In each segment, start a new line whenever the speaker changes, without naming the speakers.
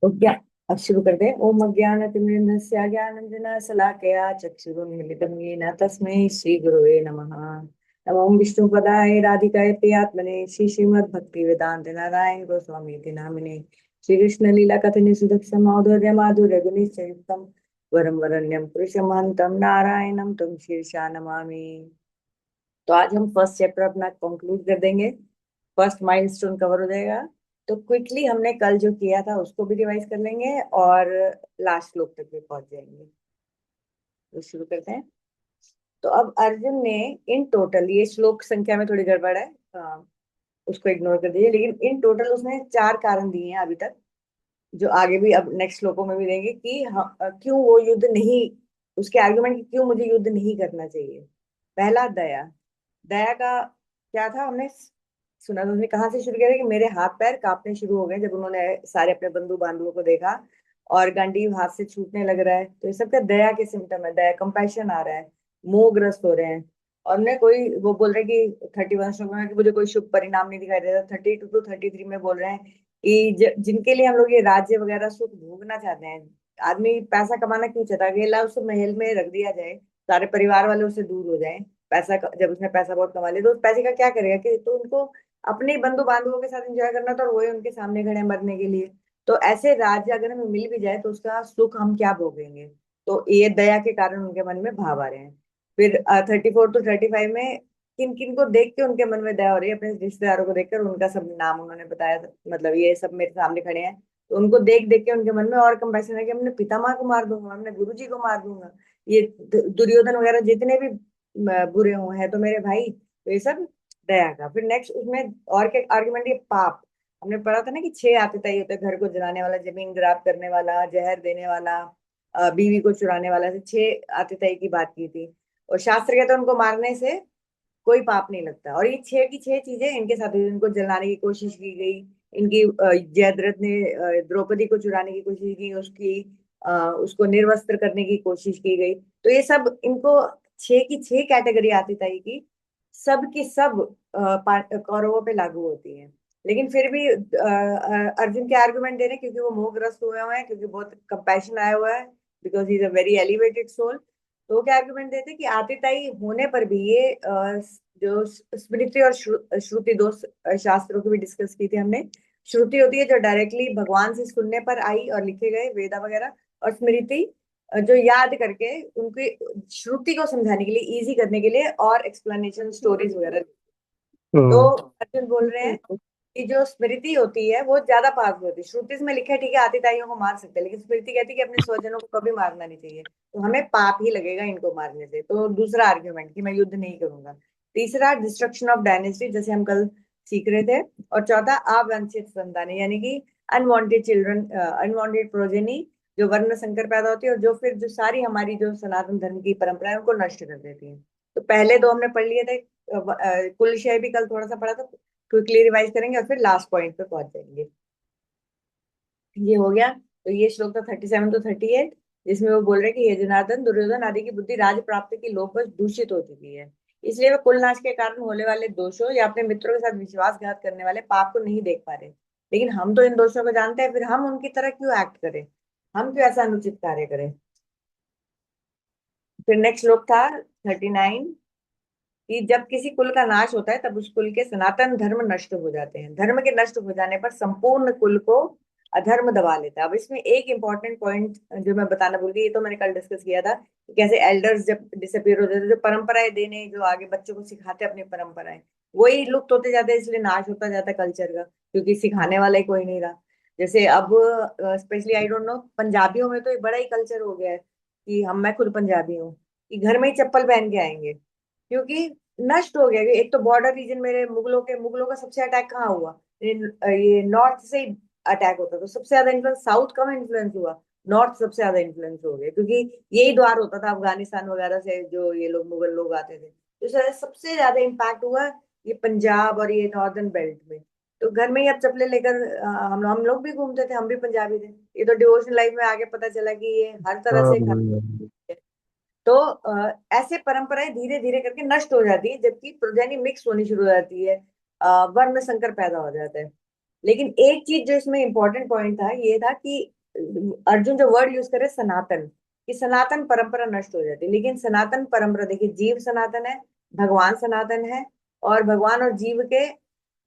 तो क्या, अब शुरू करते हैं। ओम अज्ञानतिमिरन्दस्य ज्ञानाञ्जनशलाकया चक्षुरुन्मीलितं येन तस्मै श्री गुरुवे नमः। नमो विष्णुपदाय राधिकाय प्रियात्मने श्री श्रीमद्भक्ति वेदांत नारायण गोस्वामी इति नामिने श्री कृष्ण लीला कथने सुदक्षम माधुर्य माधुर्य गुणिचरितम वरम वरण्यम पुरुषमहंतम नारायणम तुम शीर्षा नमामि। तो आज हम फर्स्ट चैप्टर अपना कंक्लूड कर देंगे। फर्स्ट माइलस्टोन कवर हो जाएगा। तो क्विकली हमने कल जो किया था उसको भी रिवाइज कर लेंगे और लास्ट श्लोक तक भी पहुंच जाएंगे। तो शुरू करते हैं। तो अब अर्जुन ने इन टोटल, ये श्लोक संख्या में थोड़ी गड़बड़ है, उसको इग्नोर कर दीजिए, लेकिन इन टोटल उसने 4 कारण दिए हैं अभी तक, जो आगे भी अब नेक्स्ट श्लोकों में भी देंगे कि क्यों वो युद्ध नहीं, उसके आर्गुमेंट कि क्यों मुझे युद्ध नहीं करना चाहिए। पहला, दया। दया का क्या था, हमने सुना था। उसने कहाँ से शुरू किया था कि मेरे हाथ पैर कांपने शुरू हो गए जब उन्होंने सारे अपने बंधु बांधवों को देखा और गांडीव हाथ से छूटने लग रहा है। तो ये सब क्या दया के सिम्टम है, दया, कंपैशन आ रहा है, मोहग्रस्त हो रहे हैं। और उन्हें कोई, वो बोल रहे हैं कि 31 श्लोक में कि मुझे कोई शुभ परिणाम नहीं दिखाई देता। 32 to 33 में बोल रहे हैं कि जिनके लिए हम लोग ये राज्य वगैरह सुख भोगना चाहते हैं, आदमी पैसा कमाना क्यों चाहता है, अकेला उसे महल में रख दिया जाए, सारे परिवार वाले उससे दूर हो जाएं। जब उसने पैसा बहुत कमा लिया तो उस पैसे का क्या करेगा, कि तो उनको अपने बंधु बांधवों के साथ एंजॉय करना था और वही उनके सामने खड़े हैं मरने के लिए। तो ऐसे राज्य अगर हमें मिल भी जाए तो उसका सुख हम क्या भोगेंगे। तो ये दया के कारण उनके मन में भाव आ रहे हैं। फिर 34 to 35 में किन किन को देख के उनके मन में दया हो रही है, अपने रिश्तेदारों को देखकर, उनका सब नाम उन्होंने बताया था, मतलब ये सब मेरे सामने खड़े हैं। तो उनको देख देख के उनके मन में और कंपैशन है कि अपने पितामह को मार दूंगा, अपने गुरु जी को मार दूंगा, ये दुर्योधन वगैरह जितने भी बुरे हुए हैं तो मेरे भाई। तो ये सब दया का। फिर नेक्स्ट उसमें और क्या आर्ग्यूमेंट, ये पाप। हमने पढ़ा था ना कि 6 आतिताई होते हैं, घर को जलाने वाला, जमीन खराब करने वाला, जहर देने वाला, बीवी को चुराने वाला, से 6 आतिताई की बात की थी। और शास्त्र कहते हैं उनको मारने से कोई पाप नहीं लगता। और ये 6 की 6 चीजें इनके साथ हुई। इनको जलाने की कोशिश की गई, इनकी जयद्रथ ने द्रौपदी को चुराने की कोशिश की, उसको निर्वस्त्र करने की कोशिश की गई। तो ये सब इनको 6 की 6 कैटेगरी आती थी कि सब की सब कौरवों पे लागू होती है। लेकिन फिर भी अर्जुन के आर्गुमेंट दे रहे हैं क्योंकि वो मोहग्रस्त हुए हुए हैं, क्योंकि बहुत कंपैशन आया हुआ है, because he is a very elevated soul. तो वो क्या आर्गुमेंट देते हैं कि आतिताई होने पर भी ये जो स्मृति और श्रुति, दो शास्त्रों की भी डिस्कस की थी हमने। श्रुति होती है जो डायरेक्टली भगवान से सुनने पर आई और लिखे गए वेदा वगैरह, और स्मृति जो याद करके उनकी श्रुति को समझाने के लिए, इजी करने के लिए, और एक्सप्लेनेशन स्टोरीज वगैरह। तो
हम्म।
अर्जुन बोल रहे हैं कि जो स्मृति होती है वो ज्यादा पावरफुल होती है। श्रुति में लिखा है ठीक है आतिताइयों को मार सकते हैं, लेकिन स्मृति कहती है कि अपने स्वजनों को कभी मारना नहीं चाहिए, तो हमें पाप ही लगेगा इनको मारने से। तो दूसरा आर्ग्यूमेंट कि मैं युद्ध नहीं करूंगा। तीसरा, डिस्ट्रक्शन ऑफ डायनेस्टी, जैसे हम कल सीख रहे थे। और चौथा, अवांछित संतान, यानी कि अनवांटेड चिल्ड्रन, अनवांटेड प्रोजेनी, जो वर्ण संकर पैदा होती है और जो फिर जो सारी हमारी जो सनातन धर्म की परंपरा है उनको नष्ट कर देती है। तो पहले 2 हमने पढ़ लिए थे। कुल विषय भी कल थोड़ा सा पढ़ा था, क्विकली रिवाइज करेंगे और फिर लास्ट पॉइंट पे पहुंच जाएंगे। ये हो गया। तो ये श्लोक था 37 to 38, जिसमें वो बोल रहे हैं कि हे जनार्दन, दुर्योधन आदि की बुद्धि राज प्राप्ति की लोभवश दूषित हो चुकी है। इसलिए वे कुल नाश के कारण होने वाले दोषों या अपने मित्रों के साथ विश्वासघात करने वाले पाप को नहीं देख पा रहे। लेकिन हम तो इन दोषों को जानते हैं, फिर हम उनकी तरह क्यों एक्ट करें, हम क्यों ऐसा अनुचित कार्य करें। फिर नेक्स्ट श्लोक था 39, कि जब किसी कुल का नाश होता है तब उस कुल के सनातन धर्म नष्ट हो जाते हैं। धर्म के नष्ट हो जाने पर संपूर्ण कुल को अधर्म दबा लेता है। अब इसमें एक इंपॉर्टेंट पॉइंट जो मैं बताना भूल गई, ये तो मैंने कल डिस्कस किया था कि कैसे एल्डर्स जब डिसअपियर हो जाते हैं, जो परंपराएं देने, जो आगे बच्चों को सिखाते हैं अपनी परंपराएं, वही लुप्त होते जाते हैं, इसलिए नाश होता जाता है कल्चर का, क्योंकि सिखाने वाला ही कोई नहीं रहा। जैसे अब स्पेशली आई डोंट नो, पंजाबियों में तो एक बड़ा ही कल्चर हो गया है कि हम, मैं खुद पंजाबी हूँ, कि घर में ही चप्पल पहन के आएंगे, क्योंकि नष्ट हो गया। एक तो बॉर्डर रीजन, मेरे मुगलों का सबसे अटैक कहाँ हुआ, ये नॉर्थ से ही अटैक होता, तो सबसे ज्यादा इन्फ्लुएंस साउथ का इन्फ्लुएंस हुआ, नॉर्थ सबसे ज्यादा इन्फ्लुएंस हो गया, क्योंकि यही द्वार होता था अफगानिस्तान वगैरह से, जो ये लोग मुगल लोग आते थे। तो सबसे ज्यादा इम्पैक्ट हुआ ये पंजाब और ये नॉर्दर्न बेल्ट में। तो घर में ही अब चप्पलें लेकर हम लोग भी घूमते थे, हम भी पंजाबी थे। ये तो डिवोशनल लाइफ में आगे पता चला कि ये हर तरह
हाँ
से तो ऐसे परंपराएं धीरे धीरे करके नष्ट हो जाती है, जबकि प्रोजेनी मिक्स होनी शुरू हो जाती है, वर्ण संकर पैदा हो जाता है। लेकिन एक चीज जो इसमें इंपॉर्टेंट पॉइंट था, ये था कि अर्जुन जो वर्ड यूज करे सनातन, कि सनातन परंपरा नष्ट हो जाती है। लेकिन सनातन परंपरा देखिए, जीव सनातन है, भगवान सनातन है, और भगवान और जीव के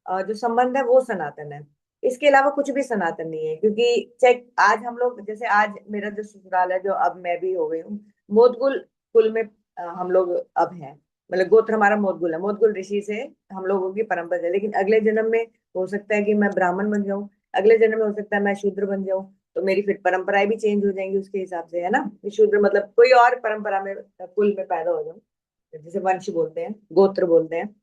जो संबंध है वो सनातन है। इसके अलावा कुछ भी सनातन नहीं है। क्योंकि चेक, आज हम लोग, जैसे आज मेरा जो ससुराल है, जो अब मैं भी हो गई हूँ मोदगुल कुल में, हम लोग अब हैं, मतलब गोत्र हमारा मोदगुल है, मोदगुल ऋषि से हम लोगों की परंपरा है। लेकिन अगले जन्म में हो सकता है कि मैं ब्राह्मण बन जाऊं, अगले जन्म में हो सकता है मैं शूद्र बन जाऊं। तो मेरी फिर परंपराएं भी चेंज हो जाएंगी उसके हिसाब से, है ना। शूद्र मतलब कोई और परंपरा में, कुल में पैदा हो जाऊं, जैसे वंश बोलते हैं, गोत्र बोलते हैं।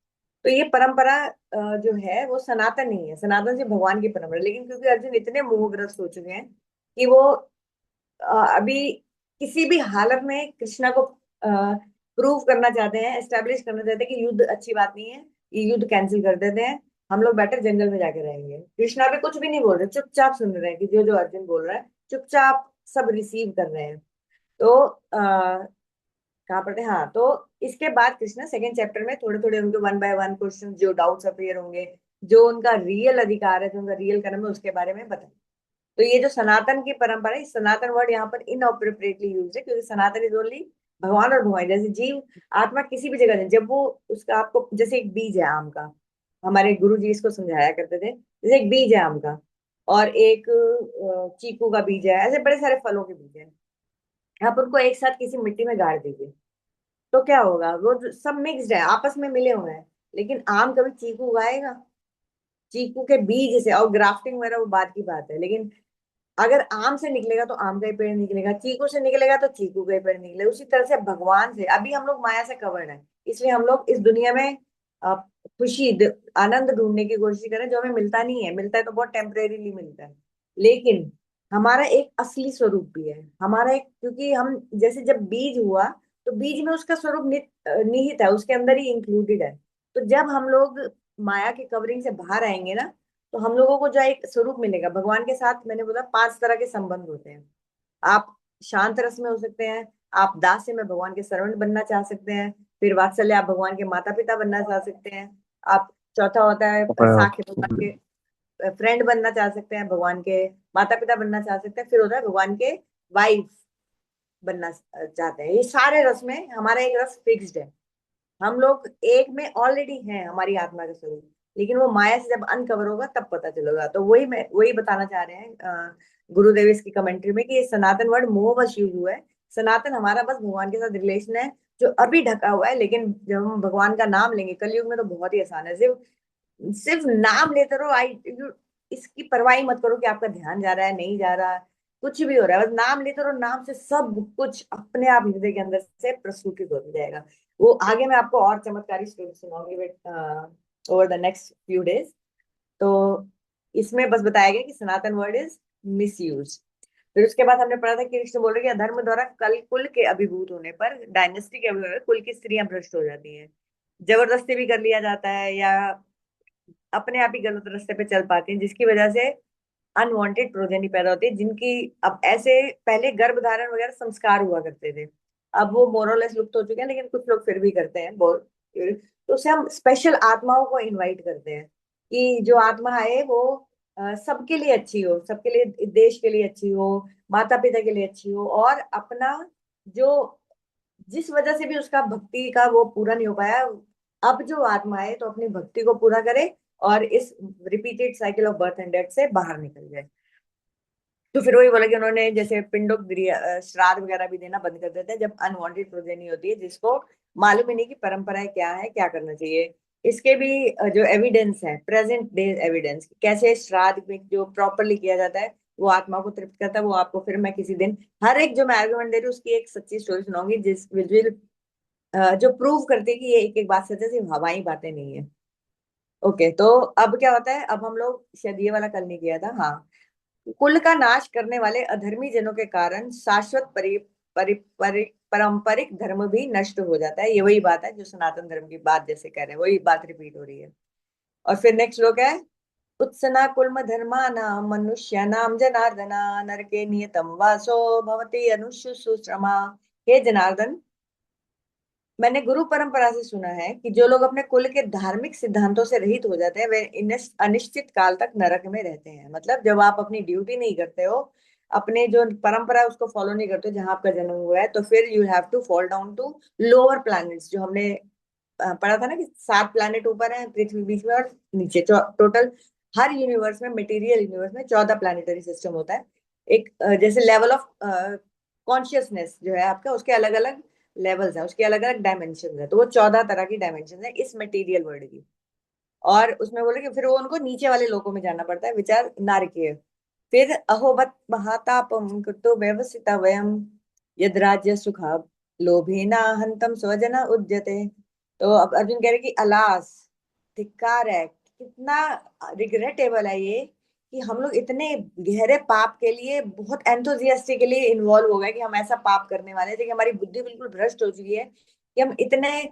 तो ये परंपरा जो है वो सनातन नहीं है, सनातन से भगवान की परंपरा। लेकिन क्योंकि अर्जुन इतने मोहग्रस्त हो चुके हैं कि वो अभी किसी भी हालत में कृष्णा को प्रूव करना चाहते हैं, एस्टेब्लिश करना चाहते हैं कि युद्ध अच्छी बात नहीं है, ये युद्ध कैंसिल कर देते हैं, हम लोग बेटर जंगल में जाके रहेंगे। कृष्णा भी कुछ भी नहीं बोल रहे, चुपचाप सुन रहे हैं कि जो जो अर्जुन बोल रहा है, चुपचाप सब रिसीव कर रहे हैं। तो कहाँ पढ़ते हैं, हाँ, तो इसके बाद कृष्णा सेकंड चैप्टर में थोड़े थोड़े उनके वन बाय वन क्वेश्चन, जो डाउट्स अपीयर होंगे, जो उनका रियल अधिकार है, जो उनका रियल कर्म है, उसके बारे में बताएं। तो ये जो सनातन की परंपरा है, सनातन वर्ड यहाँ पर इनअप्रोप्रिएटली यूज है, क्योंकि सनातन इज ओनली भगवान और भगवान। जैसे जीव आत्मा किसी भी जगह नहीं, जब वो उसका आपको, जैसे एक बीज है आम का, हमारे गुरु जी इसको समझाया करते थे, जैसे एक बीज है आम का, और एक चीकू का बीज है, ऐसे बड़े सारे फलों के बीज है। आप उनको एक साथ किसी मिट्टी में गाड़ दीजिए, तो क्या होगा, वो सब मिक्स्ड है, आपस में मिले हुए हैं। लेकिन आम कभी चीकू उगाएगा? चीकू के बीज से, और ग्राफ्टिंग वगैरह वो बात की बात है। लेकिन अगर आम से निकलेगा तो आम का ही पेड़ निकलेगा, चीकू से निकलेगा तो चीकू का ही पेड़ निकलेगा। उसी तरह से भगवान से, अभी हम लोग माया से कवर्ड है, इसलिए हम लोग इस दुनिया में खुशी आनंद ढूंढने की कोशिश करें, जो हमें मिलता नहीं है। मिलता है तो बहुत टेम्परेरीली मिलता है। लेकिन हमारा एक असली स्वरूप भी है, हमारा एक, क्योंकि हम जैसे जब बीज हुआ, तो बीज में उसका स्वरूप निहित है, उसके अंदर ही इंक्लूडेड है। तो जब हम लोग माया के कवरिंग से बाहर आएंगे ना, तो हम लोगों को जो एक स्वरूप मिलेगा भगवान के साथ। मैंने बोला 5 तरह के संबंध होते हैं। आप शांत रस में हो सकते हैं, आप दास्य में भगवान के सर्वेंट बनना चाह सकते हैं, फिर वात्सल्य आप भगवान के माता पिता बनना चाह सकते हैं, आप, चौथा होता है साख्य, भगवान के फ्रेंड बनना चाह सकते हैं, भगवान के माता पिता बनना चाह सकते हैं, फिर होता है भगवान के वाइफ बनना चाहते हैं। ये सारे रस में हमारा एक रस फिक्स्ड है। हम लोग एक में ऑलरेडी हैं, हमारी आत्मा का स्वरूप। लेकिन वो माया से जब अनकवर होगा तब पता चलेगा। तो वही बताना चाह रहे हैं गुरुदेव इसकी कमेंट्री में, कि ये सनातन वर्ड मोहवश यूज हुआ है। सनातन हमारा बस भगवान के साथ रिलेशन है, जो अभी ढका हुआ है। लेकिन जब हम भगवान का नाम लेंगे कलयुग में, तो बहुत ही आसान है। सिर्फ सिर्फ नाम लेते रहो, इसकी परवाह ही मत करो कि आपका ध्यान जा रहा है नहीं जा रहा, कुछ भी हो रहा है, बस नाम लेते रहो। नाम से सब कुछ अपने आप हृदय के अंदर से प्रस्फुटित हो जाएगा। वो आगे मैं आपको और चमत्कारी स्टोरी सुनाऊंगी over the next few days. तो इसमें बस बताया गया कि Sanatan word is misuse. फिर उसके बाद हमने पढ़ा था कि कृष्ण बोल रहे कि अधर्म द्वारा कल कुल के अभिभूत होने पर, डायनेस्टी के अभिभूत होने पर कुल की स्त्रियां भ्रष्ट हो जाती हैं, जबरदस्ती भी कर लिया जाता है, या अपने आप ही गलत रास्ते पे चल पाती हैं, जिसकी वजह से अनवांटेड प्रोजेनी पैदा होती है। जिनकी अब ऐसे, पहले गर्भ धारण वगैरह संस्कार हुआ करते थे, अब वो मोरलेस लुप्त हो चुके हैं, लेकिन कुछ लोग फिर भी करते हैं बहुत। तो उससे हम स्पेशल आत्माओं को इनवाइट करते हैं, कि जो आत्मा आए वो सबके लिए अच्छी हो, सबके लिए, देश के लिए अच्छी हो, माता पिता के लिए अच्छी हो, और अपना जो, जिस वजह से भी उसका भक्ति का वो पूरा नहीं हो पाया, अब जो आत्मा है तो अपनी भक्ति को पूरा करे, और इस repeated cycle of birth and death से बाहर निकल जाए। तो फिर वही बोला कि उन्होंने जैसे पिंडों श्राद्ध वगैरह भी देना बंद कर देते हैं, जब अनवांटेड प्रोजेनी होती है, जिसको मालूम ही नहीं कि परंपराएं क्या है, क्या करना चाहिए। इसके भी जो एविडेंस है, प्रेजेंट डे एविडेंस, कैसे श्राद्ध में जो प्रॉपरली किया जाता है वो आत्मा को तृप्त करता है, वो आपको फिर मैं किसी दिन, हर एक जो मैं आर्गुमेंट दे रही हूँ उसकी एक सच्ची स्टोरी सुनाऊंगी, जिस विल जो प्रूव करते हैं कि ये एक एक बात सच है, सिर्फ हवाई बातें नहीं है। ओके, तो अब क्या होता है, अब हम लोग शायद ये वाला कल नहीं किया था, हाँ। कुल का नाश करने वाले अधर्मी जनों के कारण शाश्वत पारंपरिक धर्म भी नष्ट हो जाता है। ये वही बात है जो सनातन धर्म की बात जैसे कह रहे हैं, वही बात रिपीट हो रही है। और फिर नेक्स्ट श्लोक है, उत्सना कुल्म धर्मानां मनुष्याणां जनार्दना नरके नियतम वासो भवति अनुशुश्रुमा। हे जनार्दन, मैंने गुरु परंपरा से सुना है कि जो लोग अपने कुल के धार्मिक सिद्धांतों से रहित हो जाते हैं वे अनिश्चित काल तक नरक में रहते हैं। मतलब जब आप अपनी ड्यूटी नहीं करते हो, अपने जो परंपरा है उसको फॉलो नहीं करते हो जहां आपका जन्म हुआ है, तो फिर you have to fall down to lower planets. जो हमने पढ़ा था ना कि 7 प्लैनेट ऊपर है, पृथ्वी बीच में और नीचे। टोटल हर यूनिवर्स में, मटेरियल यूनिवर्स में 14 प्लैनेटरी सिस्टम होता है। एक जैसे लेवल ऑफ कॉन्शियसनेस जो है आपका, उसके अलग अलग लेवल्स हैं, उसके अलग अलग डायमेंशन है। तो वो 14 तरह की डायमेंशन है इस मटेरियल वर्ल्ड की। और उसमें बोले कि फिर वो उनको नीचे वाले लोगों में जाना पड़ता है, विचार नारकीय। फिर अहोबत महातापम कृतो व्यवसिता वयम यद राज्य सुखा लोभेना हंतम स्वजना उद्यते। तो अब अर्जुन कह रहे कि अलास, धिक्कार है, कितना रिग्रेटेबल है ये कि हम लोग इतने गहरे पाप के लिए बहुत एंथुजियास्टिकली इन्वॉल्व हो गए कि हम ऐसा पाप करने वाले थे कि हमारी बुद्धि बिल्कुल भ्रष्ट हो चुकी है कि हम इतने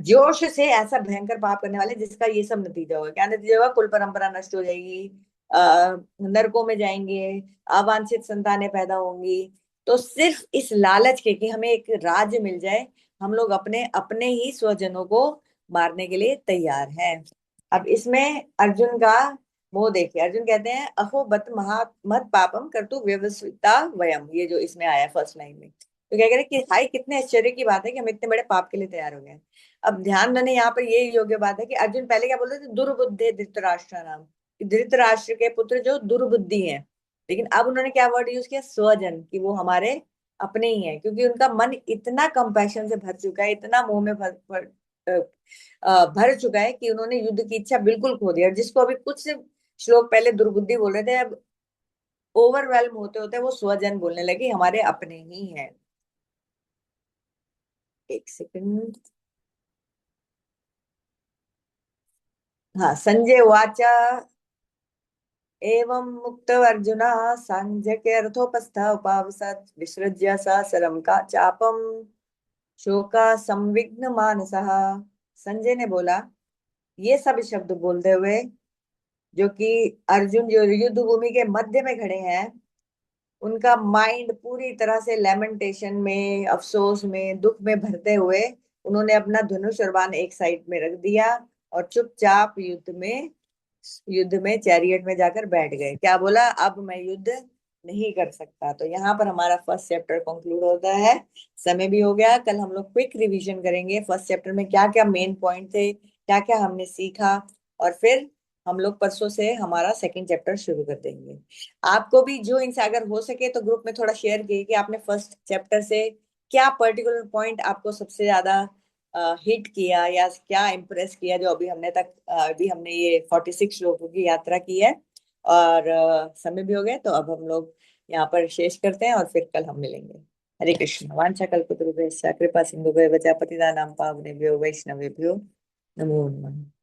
जोश से ऐसा भयंकर पाप करने वाले जिसका ये सब नतीजा होगा। क्या नतीजा होगा? कुल परंपरा नष्ट हो जाएगी, नरकों में जाएंगे, अवांछित संतानें पैदा होंगी। तो सिर्फ इस लालच के कि हमें एक राज्य मिल जाए, हम लोग अपने अपने ही स्वजनों को मारने के लिए तैयार हैं। अब इसमें अर्जुन का मोह देखिए। अर्जुन कहते हैं अहो बत महा मत पापम करतु व्यवसिता वयम, ये जो इसमें आया फर्स्ट लाइन में। तो क्या कह रहे हैं कि हाय कितने आश्चर्य की बात है कि हम इतने बड़े पाप के लिए तैयार हो गए हैं। अब ध्यान देने यहाँ पर ये योग्य बात है कि अर्जुन पहले क्या बोल रहे थे? दुर्बुद्धे धृतराष्ट्र नाम, कि धृतराष्ट्र के पुत्र जो दुर्बुद्धि हैं। लेकिन अब उन्होंने क्या वर्ड यूज किया? स्वजन, कि वो हमारे अपने ही हैं, क्योंकि उनका मन इतना कंपैशन से भर चुका है, इतना मोह में भर चुका है कि उन्होंने युद्ध की इच्छा बिल्कुल खो दी। और जिसको अभी कुछ श्लोक पहले दुर्बुद्धि बोल रहे थे, अब ओवरवेल्म होते होते वो स्वजन बोलने लगे, हमारे अपने ही हैं। एक सेकंड। हाँ, संजय वाचा एवं मुक्त अर्जुन सांख्य अर्थोपस्थ उपावसत विसृज्य सहस्रम का चापम शोका संविघ्न मानसः। संजय ने बोला, ये सब शब्द बोलते हुए, जो कि अर्जुन जो युद्ध भूमि के मध्य में खड़े हैं, उनका माइंड पूरी तरह से लेमेंटेशन में, अफसोस में, दुख में भरते हुए उन्होंने अपना धनुष और बाण एक साइड में रख दिया और चुपचाप युद्ध में चैरियट में जाकर बैठ गए। क्या बोला? अब मैं युद्ध नहीं कर सकता। तो यहाँ पर हमारा फर्स्ट चैप्टर कंक्लूड होता है। समय भी हो गया, कल हम लोग क्विक रिवीजन करेंगे फर्स्ट चैप्टर में क्या क्या मेन पॉइंट थे, क्या क्या हमने सीखा, और फिर हम लोग परसों से हमारा सेकंड चैप्टर शुरू कर देंगे। आपको भी जो इनसे अगर हो सके तो ग्रुप में थोड़ा शेयर कीजिए कि आपने फर्स्ट चैप्टर से क्या पर्टिकुलर पॉइंट आपको सबसे ज्यादा हिट किया या क्या इम्प्रेस किया, जो अभी हमने ये 46 श्लोकों की यात्रा की है। और समय भी हो गया, तो अब हम लोग यहाँ पर शेष करते हैं और फिर कल हम मिलेंगे। हरे कृष्ण। वांछा कल्पतरुभ्यश्च कृपा सिंधुभ्यो पतितानां पावनेभ्यो वैष्णवेभ्यो नमो नमः।